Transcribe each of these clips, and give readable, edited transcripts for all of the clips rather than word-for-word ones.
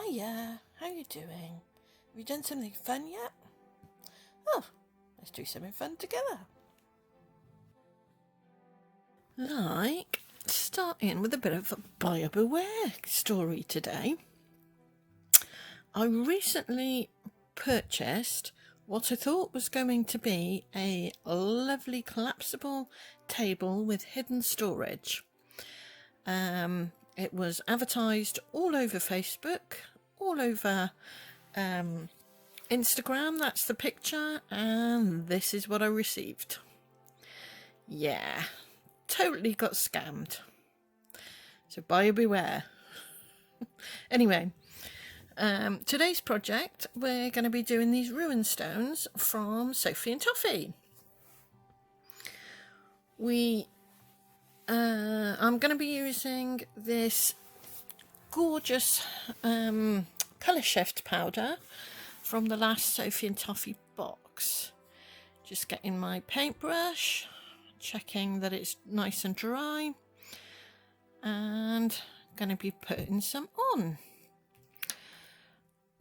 Hiya, how you doing? Have you done something fun yet? Oh, let's do something fun together. Like, starting with a bit of a buyer beware story today. I recently purchased what I thought was going to be a lovely collapsible table with hidden storage. It was advertised all over Facebook, all over Instagram, that's the picture, and this is what I received. Yeah, totally got scammed. So buyer beware. Anyway, today's project, we're going to be doing these rune stones from Sophie and Toffee. I'm going to be using this gorgeous colour shift powder from the last Sophie and Toffee box. Just getting my paintbrush, checking that it's nice and dry, and going to be putting some on.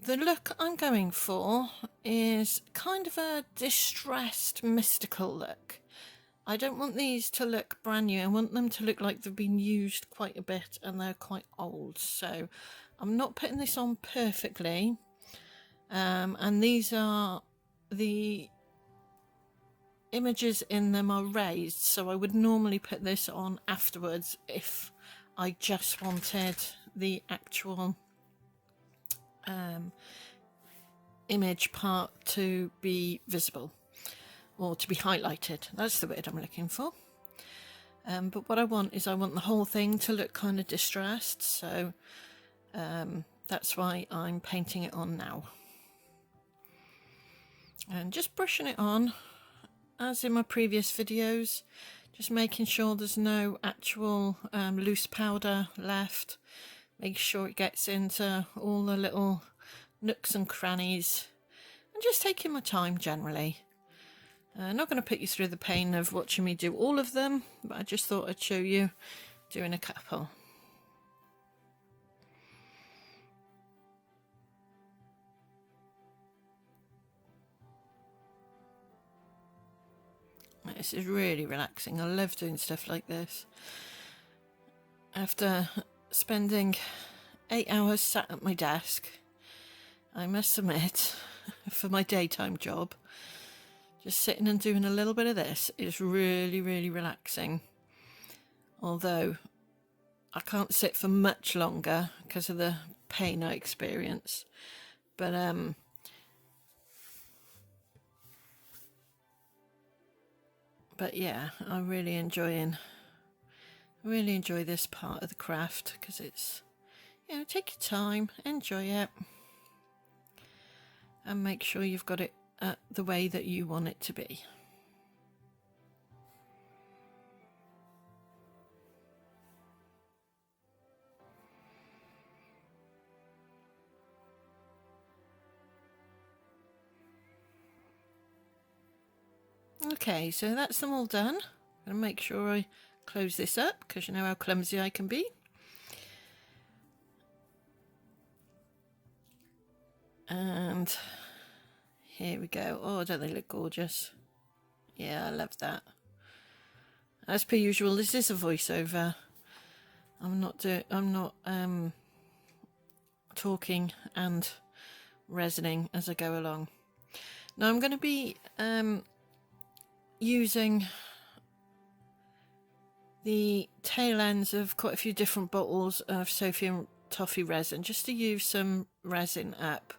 The look I'm going for is kind of a distressed, mystical look. I don't want these to look brand new. I want them to look like they've been used quite a bit and they're quite old. So I'm not putting this on perfectly. And these are, the images in them are raised. So I would normally put this on afterwards if I just wanted the actual image part to be visible. Or to be highlighted. That's the word I'm looking for. But what I want is I want the whole thing to look kind of distressed. So that's why I'm painting it on now. And just brushing it on, as in my previous videos. Just making sure there's no actual loose powder left. Make sure it gets into all the little nooks and crannies. And just taking my time generally. I'm not going to put you through the pain of watching me do all of them, but I just thought I'd show you doing a couple. This is really relaxing. I love doing stuff like this. After spending 8 hours sat at my desk, I must admit, for my daytime job, just sitting and doing a little bit of this is really, really relaxing. Although I can't sit for much longer because of the pain I experience. But yeah, I'm really enjoy this part of the craft because it's, you know, take your time, enjoy it, and make sure you've got it the way that you want it to be. Okay, so that's them all done. I'm going to make sure I close this up because you know how clumsy I can be. And here we go. Oh, don't they look gorgeous? Yeah, I love that. As per usual, this is a voiceover. I'm not talking and resining as I go along. Now I'm going to be using the tail ends of quite a few different bottles of Sophie and Toffee resin just to use some resin up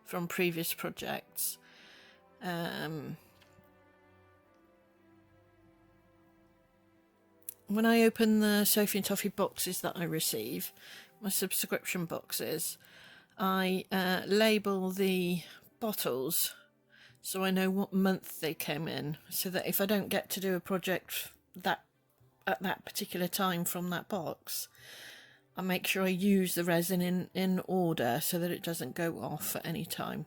from previous projects. When I open the Sophie and Toffee boxes that I receive, my subscription boxes, I label the bottles so I know what month they came in, so that if I don't get to do a project at that particular time from that box, I make sure I use the resin in order so that it doesn't go off at any time.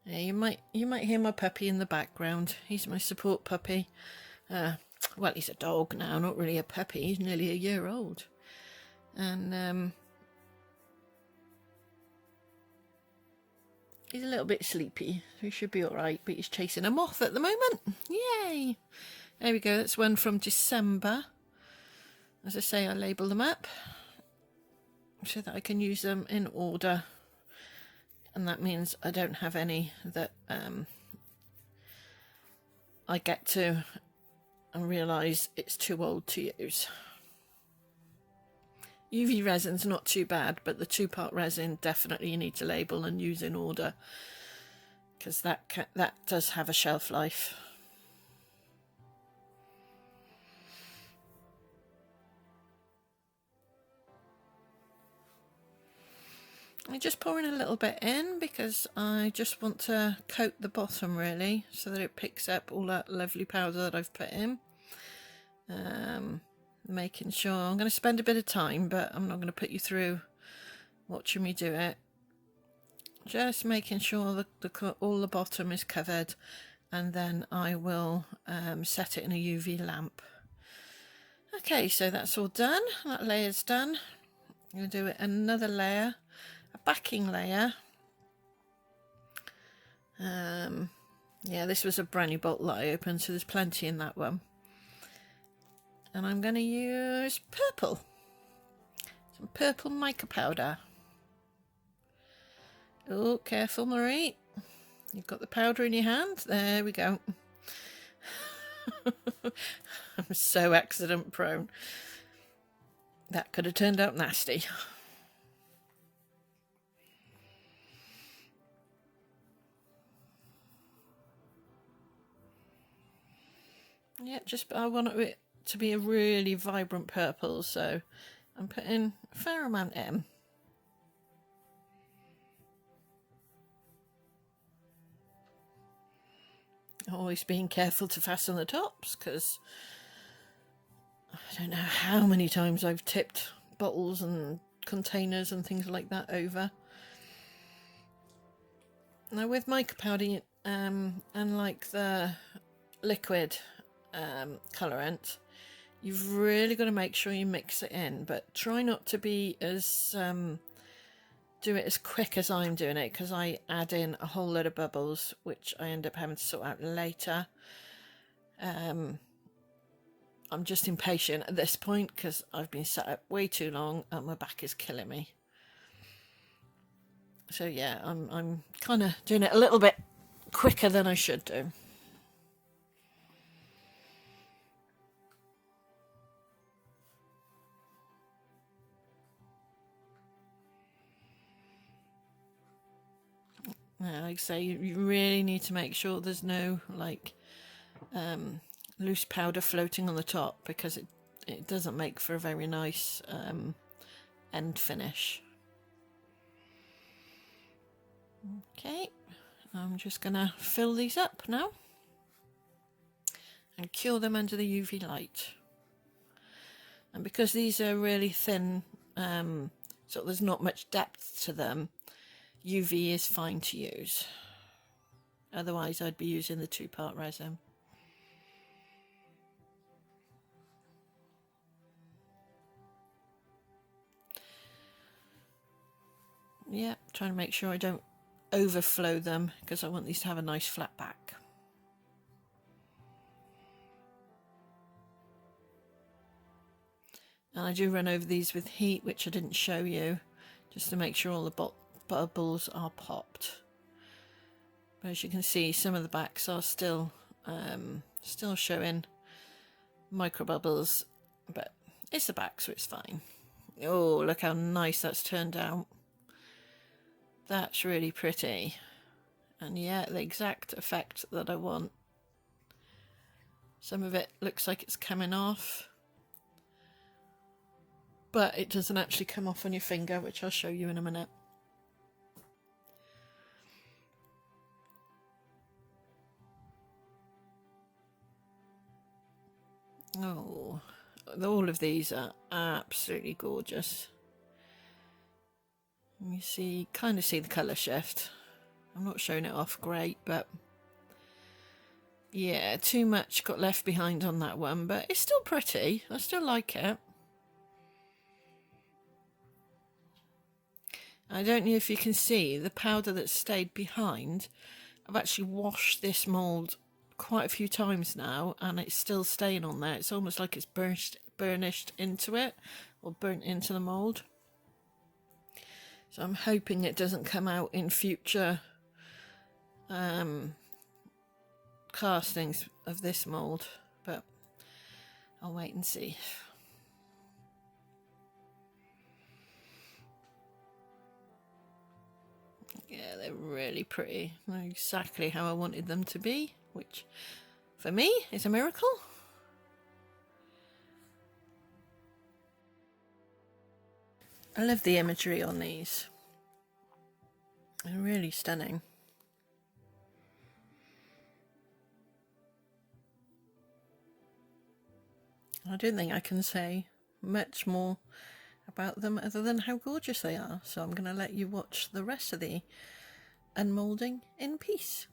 Yeah, you might hear my puppy in the background. He's my support puppy. Well, he's a dog now, not really a puppy. He's nearly a year old, and he's a little bit sleepy. So he should be all right. But he's chasing a moth at the moment. Yay! There we go. That's one from December. As I say, I label them up so that I can use them in order. And that means I don't have any that I get to and realise it's too old to use. UV resin's not too bad, but the 2-part resin definitely you need to label and use in order, because that does have a shelf life. I'm just pouring a little bit in because I just want to coat the bottom really, so that it picks up all that lovely powder that I've put in. Making sure, I'm going to spend a bit of time, but I'm not going to put you through watching me do it. Just making sure that all the bottom is covered, and then I will set it in a UV lamp. Okay, so that's all done. That layer's done. I'm going to do another layer, a backing layer. Yeah, this was a brand new bottle that I opened, so there's plenty in that one. And I'm going to use purple, some purple mica powder. Oh, careful, Marie. You've got the powder in your hand. There we go. I'm so accident prone. That could have turned out nasty. Yeah, I want it to be a really vibrant purple, so I'm putting a fair amount in. Always being careful to fasten the tops, because I don't know how many times I've tipped bottles and containers and things like that over. Now with mica powder, unlike the liquid colorant, you've really got to make sure you mix it in, but try not to be as do it as quick as I'm doing it, because I add in a whole load of bubbles which I end up having to sort out later. I'm just impatient at this point because I've been sat up way too long and my back is killing me. So yeah, I'm kind of doing it a little bit quicker than I should do. Like I say, you really need to make sure there's no loose powder floating on the top, because it doesn't make for a very nice end finish. Okay, I'm just gonna fill these up now and cure them under the UV light. And because these are really thin, so there's not much depth to them, UV is fine to use. Otherwise I'd be using the 2-part resin. Yeah, trying to make sure I don't overflow them, because I want these to have a nice flat back. And I do run over these with heat, which I didn't show you, just to make sure all the bubbles are popped. But as you can see, some of the backs are still showing micro bubbles, but it's the back, so it's fine. Oh, look how nice that's turned out. That's really pretty, and yeah, the exact effect that I want. Some of it looks like it's coming off, but it doesn't actually come off on your finger, which I'll show you in a minute. Oh, all of these are absolutely gorgeous. You kind of see the colour shift. I'm not showing it off great, but yeah, too much got left behind on that one, but it's still pretty. I still like it. I don't know if you can see the powder that stayed behind. I've actually washed this mould quite a few times now, and it's still staying on there. It's almost like it's burnished into it, or burnt into the mould. So I'm hoping it doesn't come out in future castings of this mould, but I'll wait and see. Yeah, they're really pretty. They're exactly how I wanted them to be, which for me is a miracle. I love the imagery on these. They're really stunning. I don't think I can say much more about them other than how gorgeous they are. So I'm going to let you watch the rest of the unmoulding in peace.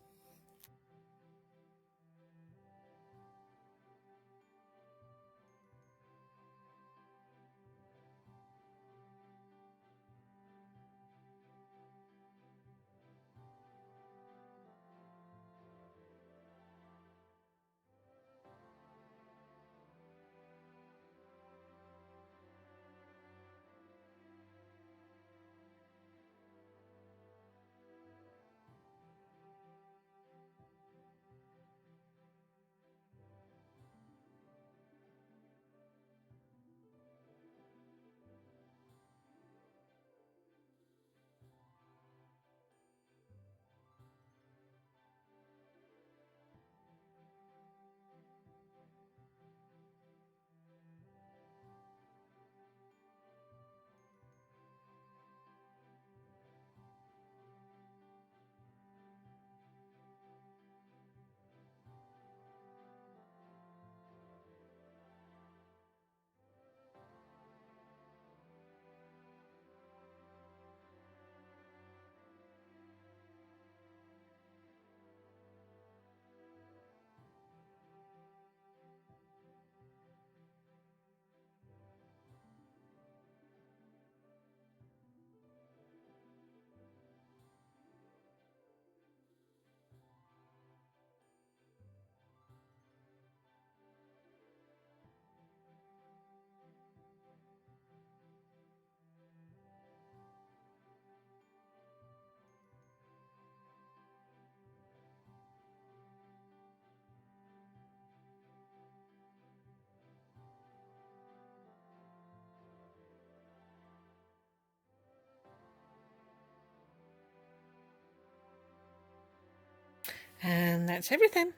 And that's everything.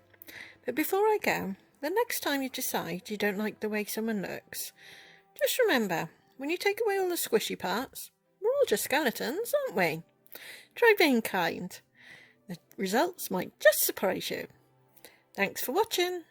But before I go, the next time you decide you don't like the way someone looks, just remember, when you take away all the squishy parts, we're all just skeletons, aren't we? Try being kind. The results might just surprise you. Thanks for watching.